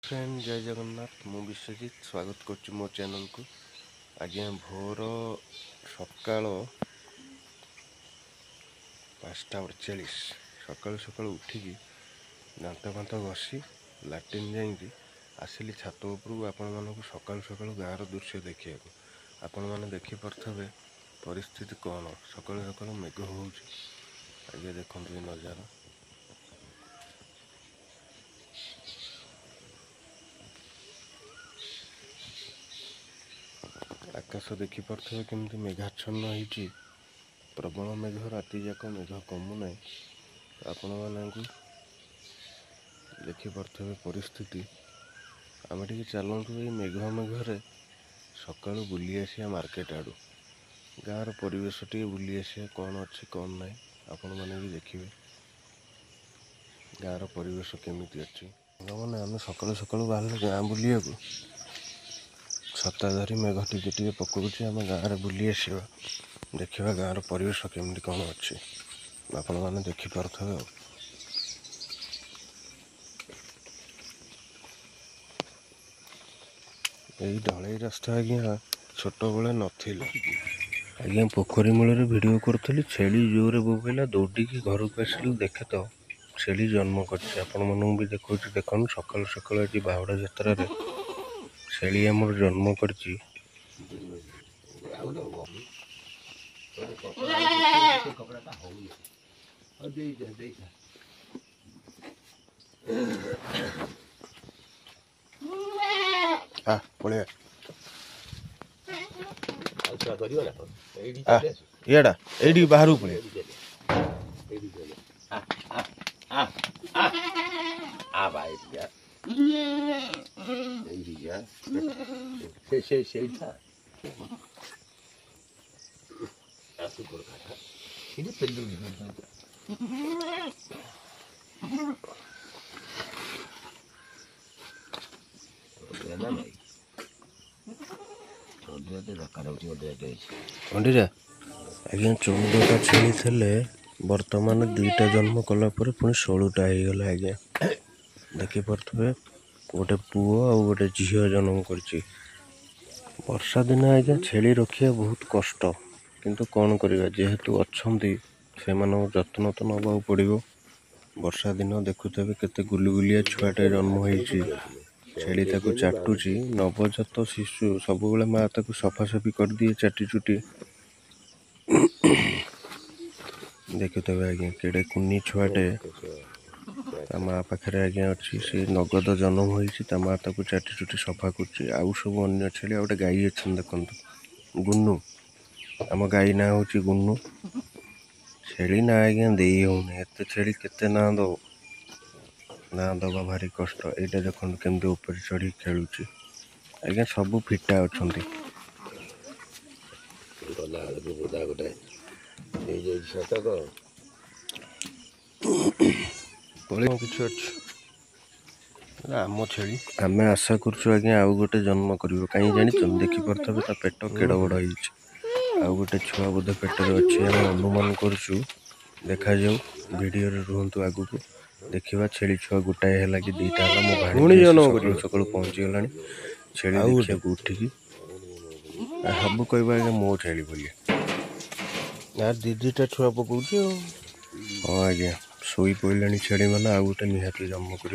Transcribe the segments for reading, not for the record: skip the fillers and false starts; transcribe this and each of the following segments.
Friend जय जगन्नाथ मु विश्वजित स्वागत कर मो चैनल को। आज्ञा भोर सकाल 5:48 सकाल सकाल उठिकी दांत फांत घसी लाट्रिन जाइए आसिली छात उपरू आपण मानक सकाल सकाल गाँव दृश्य देखा आपण मैंने देखिपे परिस्थिति कौन सकाल सकाल मेघ हो आगे देखो नजारा आकाश देखिपे केमती मेघाच्छन्न होती प्रबल मेघ राति जाक मेघ कमुना आपण मानू देखिपे परिस्थिति आम टे चलतु ये मेघ मेघरे सका बुली आसिया मार्केट आड़ू गाँव परिवेश टे बुली आसिया कौन अच्छी कौन ना आपण मैंने भी देखिए गाँव परिवेश केमिति अच्छी मैंने आम सका सका बाहर गाँ बुलिया छता धरी मेघ टिके टिके पकाउछि आम गाँव में बुली आसवा देखा गाँव परिवेश केमती कौन अच्छी आपण मैंने देखिपे यही ढलई रास्ता आज्ञा छोट बड़े नथिला आज्ञा पोखरी मूल भिड करी छेली जोरे बोबेला दौड़िकी घर को आसलु देखे तो छेली जन्म कर भी देखा देखो सकाल सकाल आज बाहुड़ा जात्रा छेली आमर जन्म कर इड़ा ये बाहर पड़े अंडीरा आज्ञा 14टा छेली थे बर्तमान 2टा जन्म कला पुणी 16टा हो गला आज्ञा देखिपे गोटे पुओ आ गोटे झील जन्म कर वर्षा दिन आज्ञा छेली रखा बहुत कष्ट किंतु कौन करवा जेहेतु अच्छा से जत्न तो नवा पड़ो वर्षा दिन देखुथे केते गुलगुलिया छुआटे जन्म होती छेली ताको चाटुची नवजात शिशु सब माँ ताको सफासफी कर दिए चाटी चुटी देखुथे आज्ञा केड़े कुनी छुआटे माँ पाखे आज्ञा अच्छी सी नगद जन्म होती माँ ताको चाटी चुटी सफा कर आउ सब अन्य छेली आ गोटे गाई अच्छे देखु गुन्नू आम गाई ना हूँ गुन्नू छेली ना आज्ञा दे होने एत छेली केते ना दो ना दबा भारी कष्ट यहाँ देखो केमती ऊपर चढ़ी खेलुची आज्ञा सब फिटा अच्छा आम छेली आम आशा करुँ आज्ञा आउ गोटे जन्म कर कहीं जानी देखिपे ता पेट केड़ बड़ हो गोटे छुआ बोधे पेटर अच्छी आम अनुमान करुँ देखा जाऊ वीडियो रुहतु आगु को देखा छेली छुआ गोटाए है कि 2टा है मो सका पहुँची गला छेली देखा उठिकी सब कह आज्ञा मो छेली बोलिए यार 2टा छुआ पकाऊँ हाँ आज्ञा शोई पड़ा छेली मैंने आ गोटे निहाती जन्म कर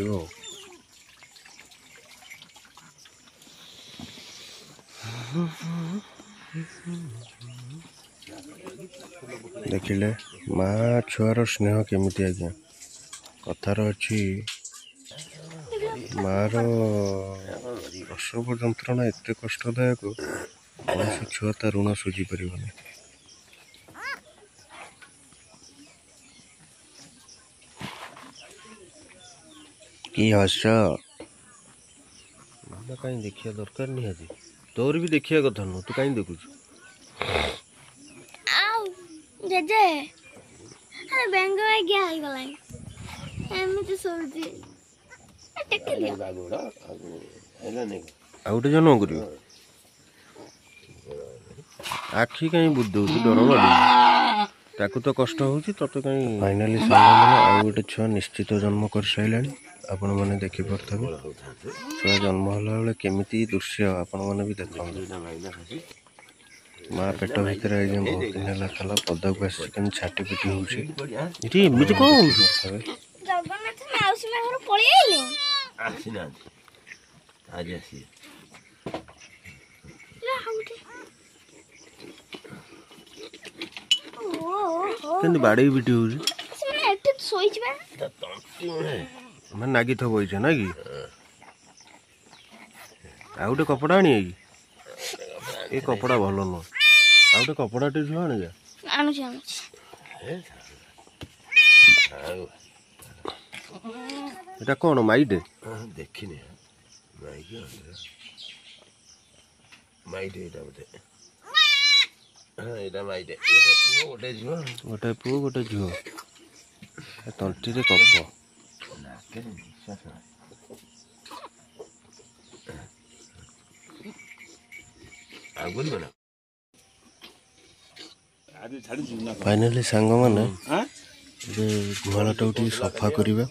देखिले माँ छुआर स्नेह केमिति आज्ञा कथार अच्छी मार प्रसव जंत्रणा एत कष्टदायक कौन छुआ ता ऋण सुझी पार कि हस मामा कहीं देखिया दरकार निहाती तोर भी देखिया कथा नु तू कहीं देखु जेजे अरे बेंग में क्या है गलाई एमिति सोची आ गोटे जन्म कर आखि कहीं बुझ डर लगुच ताकू तो कष्ट होची तते कहीं फाइनली साला माने आ गोटे छुआ निश्चित जन्म कर साइलानी ଆପଣମାନେ ଦେଖିପାରୁଥିବେ ଛୁଆ ଜନ୍ମ ହେଲା ବେଳେ କେମିତି ଦୃଶ୍ୟ ଆପଣମାନେ ବି ଦେଖନ୍ତୁ। ମା ପେଟ ଭିତରେ ଆଜ୍ଞା ବହୁତ ଦିନ ହେଲା ଥିଲା, ପଦାକୁ ଆସିଛି କେମିତି ଛାଟି ପିଟି ହେଉଛି। ଏଠି ଏମିତି କ'ଣ ହେଉଛି? ଜଗନ୍ନାଥ ମାଉସୀ ମା ଘର ପଳେଇ ଆଇଲେ। ଆସିନାହାନ୍ତି ଆଜି ଆସିବେ। କେମିତି ବାଡ଼େଇ ପିଟି ହେଉଛି? ସେମାନେ ଏଠି ଶୋଇଛି ବା। ମାନେ ନାଗିଥିବ ବଇଛ ନା କି? ଆଉ ଗୋଟେ କପଡ଼ା ଆଣିବା କି? ଏ କପଡ଼ା ଭଲ ନୁହଁ। ଆଉ ଗୋଟେ କପଡ଼ାଟେ ଝିଅ ଆଣିବା। ଆଣୁଛି ଆଣୁଛି। ଏଟା କ'ଣ ମାଇଟେ? ଦେଖିନି ମାଇଟେ ଏଇଟା ବୋଧେ। ଏଇଟା ମାଇଟେ, ଗୋଟେ ପୁଅ ଗୋଟେ ଝିଅ। ଗୋଟେ ପୁଅ ଗୋଟେ ଝିଅ। ତଣ୍ଟିରେ କପ। ନାକରେ ନିଶ୍ୱାସ ନାହିଁ। ଆଉ କରିବ ନା? ଫାଇନାଲି ସାଙ୍ଗମାନେ ଏବେ ଗୁହାଳଟାକୁ ଟିକେ ସଫା କରିବା।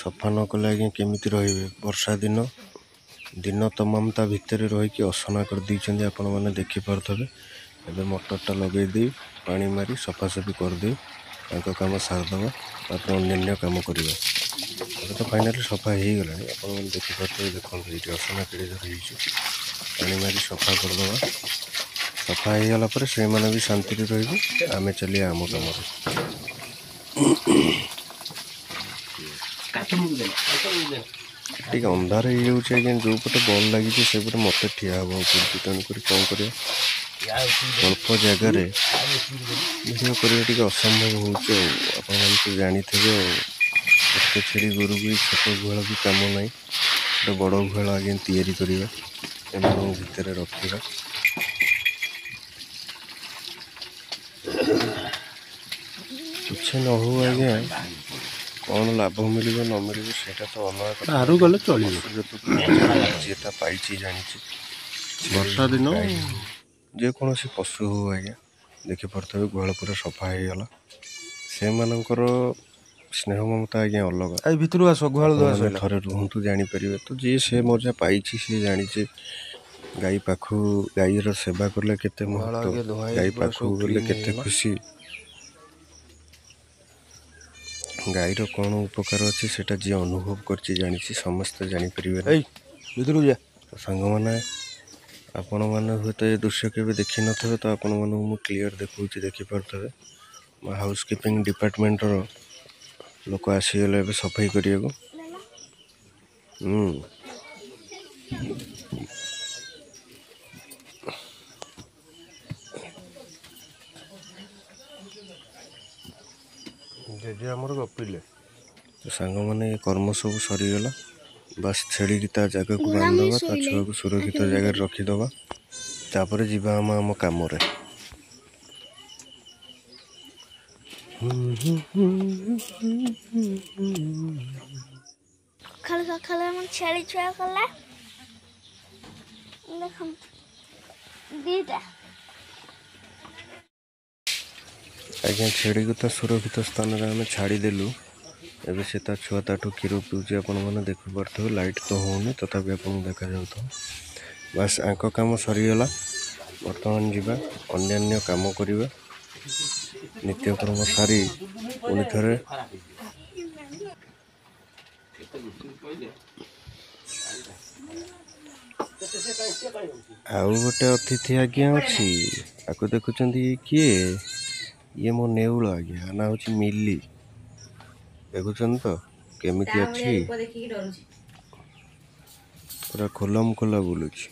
ସଫା ନ କଲେ ଆଜ୍ଞା କେମିତି ରହିବେ? ବର୍ଷା ଦିନ ତମାମ ତା ଭିତରେ ରହିକି ଅସନା କରିଦେଇଛନ୍ତି, ଆପଣମାନେ ଦେଖିପାରୁଥିବେ। ଏବେ ମଟରଟା ଲଗେଇ ଦେଇ ପାଣି ମାରି ସଫାସଫି କରିଦେଇ ତାଙ୍କ କାମ ସାରିଦେବା, ତାପରେ ଅନ୍ୟାନ୍ୟ କାମ କରିବା। ଏବେ ତ ଫାଇନାଲି ସଫା ହେଇଗଲାଣି, ଆପଣମାନେ ଦେଖିପାରୁଥିବେ। ଦେଖନ୍ତୁ ଏଇଠି ଅସନା କେଡ଼େ ଜୋର ହେଇଛି। ପାଣି ମାରି ସଫା କରିଦେବା। ସଫା ହେଇଗଲା ପରେ ସେମାନେ ବି ଶାନ୍ତିରେ ରହିବେ, ଆମେ ଚାଲିବା ଆମ କାମରେ। ଟିକେ ଅନ୍ଧାର ହେଇଯାଉଛି ଆଜ୍ଞା, ଯୋଉପଟେ ବଲ୍ ଲାଗିଛି ସେପଟେ ମୋତେ ଠିଆ ହେବାକୁ ପଡ଼ୁଛି। ତେଣୁକରି କ'ଣ କରିବା, ଅଳ୍ପ ଜାଗାରେ ଭିଡ଼ିଓ କରିବା ଟିକେ ଅସମ୍ଭବ ହେଉଛି। ଆଉ ଆପଣମାନେ ତ ଜାଣିଥିବେ ଆଉ, ଏତେ ଛେଳି ଗୋରୁ ବି ଛୋଟ ଗୁହାଳ ବି କାମ ନାହିଁ। ଗୋଟେ ବଡ଼ ଗୁହାଳ ଆଜ୍ଞା ତିଆରି କରିବା, ଏମାନଙ୍କ ଭିତରେ ରଖିବା। କିଛି ନ ହଉ ଆଜ୍ଞା, କ'ଣ ଲାଭ ମିଳିବ ନ ମିଳିବ ସେଇଟା ତ ଅଲଗା କଥା। ଆରୁ ଗଲେ ଚଳିବ, ଯିଏ ତା ପାଇଛି ଜାଣିଛି। ବର୍ଷା ଦିନ ଯେକୌଣସି ପଶୁ ହଉ ଆଜ୍ଞା, ଦେଖିପାରୁଥିବେ ଗୁହାଳ ପୁରା ସଫା ହେଇଗଲା। ସେମାନଙ୍କର ସ୍ନେହ ମମତା ଆଜ୍ଞା ଅଲଗା। ଏଇ ଭିତରୁ ଆସ, ଗୁହାଳ ଥରେ ରୁହନ୍ତୁ ଜାଣିପାରିବେ। ତ ଯିଏ ସେ ମଜା ପାଇଛି ସିଏ ଜାଣିଛି। ଗାଈର ସେବା କଲେ କେତେ ମହତ୍ଵ, ଗାଈ ପାଖକୁ ଗଲେ କେତେ ଖୁସି, ଗାଈର କ'ଣ ଉପକାର ଅଛି ସେଟା ଯିଏ ଅନୁଭବ କରିଛି ଜାଣିଛି, ସମସ୍ତେ ଜାଣିପାରିବେ। ଭିତରକୁ ଯା। ତ ସାଙ୍ଗମାନେ, ଆପଣମାନେ ହୁଏତ ଏ ଦୃଶ୍ୟ କେବେ ଦେଖିନଥିବେ, ତ ଆପଣମାନଙ୍କୁ ମୁଁ କ୍ଲିଅର ଦେଖାଉଛି, ଦେଖିପାରୁଥିବେ। ମୋ ହାଉସ୍ କିପିଂ ଡିପାର୍ଟମେଣ୍ଟର ଲୋକ ଆସିଗଲେ ଏବେ ସଫାଇ କରିବାକୁ। ଜେଜେ ଆମର ଗପିଲେ। ତ ସାଙ୍ଗମାନେ ଏ କର୍ମ ସବୁ ସରିଗଲା। ବାସ୍ ଛେଳିକି ତା ଜାଗାକୁ ବାନ୍ଧିଦେବା, ତା ଛୁଆକୁ ସୁରକ୍ଷିତ ଜାଗାରେ ରଖିଦେବା, ତାପରେ ଯିବା ଆମ କାମରେ। ସକାଳୁ ସକାଳୁ ଆମ ଛେଳି ଛୁଆ କଲା ଦେଖନ୍ତୁ ଦିଟା। ଆଜ୍ଞା ଛେଳିକୁ ତା ସୁରକ୍ଷିତ ସ୍ଥାନରେ ଆମେ ଛାଡ଼ିଦେଲୁ। ଏବେ ସେ ତା ଛୁଆ ତାଠୁ କ୍ଷୀର ପିଉଛି, ଆପଣମାନେ ଦେଖିପାରୁଥିବେ। ଲାଇଟ୍ ତ ହେଉନି, ତଥାପି ଆପଣଙ୍କୁ ଦେଖାଯାଉଥିବ। ବାସ୍ ଆଙ୍କ କାମ ସରିଗଲା। ବର୍ତ୍ତମାନ ଯିବା ଅନ୍ୟାନ୍ୟ କାମ କରିବା, ନିତ୍ୟକର୍ମ ସାରି ପୁଣି ଥରେ ଆଉ ଗୋଟେ ଅତିଥି ଆଜ୍ଞା ଅଛି। ଆକୁ ଦେଖୁଛନ୍ତି କିଏ? ଇଏ ମୋ ନେଉଳ ଆଜ୍ଞା, ନା ହେଉଛି ମିଲି। ଦେଖୁଛନ୍ତି ତ କେମିତି ଅଛି, ପୁରା ଖୋଲମ ଖୋଲା ବୁଲୁଛି।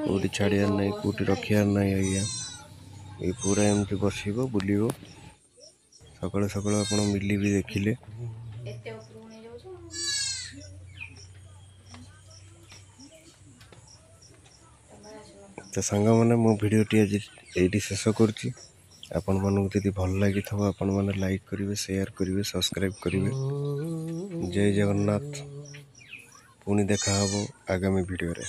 କେଉଁଠି ଛାଡ଼ିବାର ନାହିଁ, କେଉଁଠି ରଖିବାର ନାହିଁ ଆଜ୍ଞା। ଏଇ ପୁରା ଏମିତି ବସିବ, ବୁଲିବ। ସକାଳୁ ସକାଳୁ ଆପଣ ମିଲି ବି ଦେଖିଲେ। ତ ସାଙ୍ଗମାନେ, ମୋ ଭିଡ଼ିଓଟି ଆଜି ଏଇଠି ଶେଷ କରୁଛି। ଆପଣମାନଙ୍କୁ ଯଦି ଭଲ ଲାଗିଥିବ, ଆପଣମାନେ ଲାଇକ୍ କରିବେ, ସେୟାର କରିବେ, ସବସ୍କ୍ରାଇବ୍ କରିବେ। ଜୟ ଜଗନ୍ନାଥ। ପୁଣି ଦେଖା ହେବ ଆଗାମୀ ଭିଡ଼ିଓରେ।